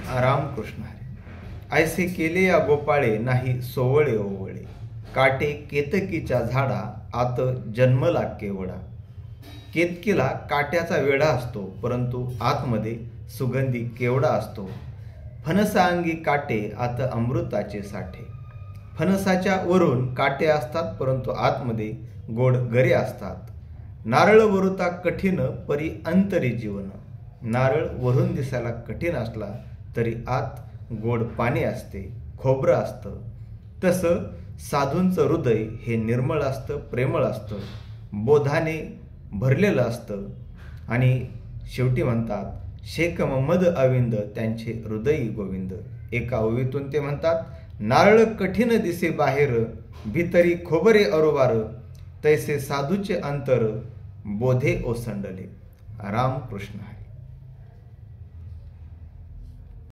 रामकृष्ण हरी. ऐसे केले या गोपाळे नाही सोवळे ओवळे, काटे केतकीच्या झाडा आत जन्मला केवडा. केतकीला काट्याचा वेढा असतो, परंतु आतमध्ये सुगंधी केवडा असतो. फणसाअंगी काटे आत अमृताचे साठे. फणसाच्या वरून काटे असतात, परंतु आतमध्ये गोड गरे असतात. नारळ वरुता कठीण परी अंतरी जीवन. नारळ वरून दिसायला कठीण असला तरी आत गोड पाणी असते, खोबरं असतं. तसं साधूंचं हृदय हे निर्मळ असतं, प्रेमळ असतं, बोधाने भरलेलं असतं. आणि शेवटी म्हणतात, शेक मद अविंद त्यांचे हृदयी गोविंद. एका ओवीतून ते म्हणतात, नारळ कठीण दिसे बाहेर, भीतरी खोबरे अरुवार, तैसे साधूचे अंतर बोधे ओसंडले. रामकृष्ण हरी.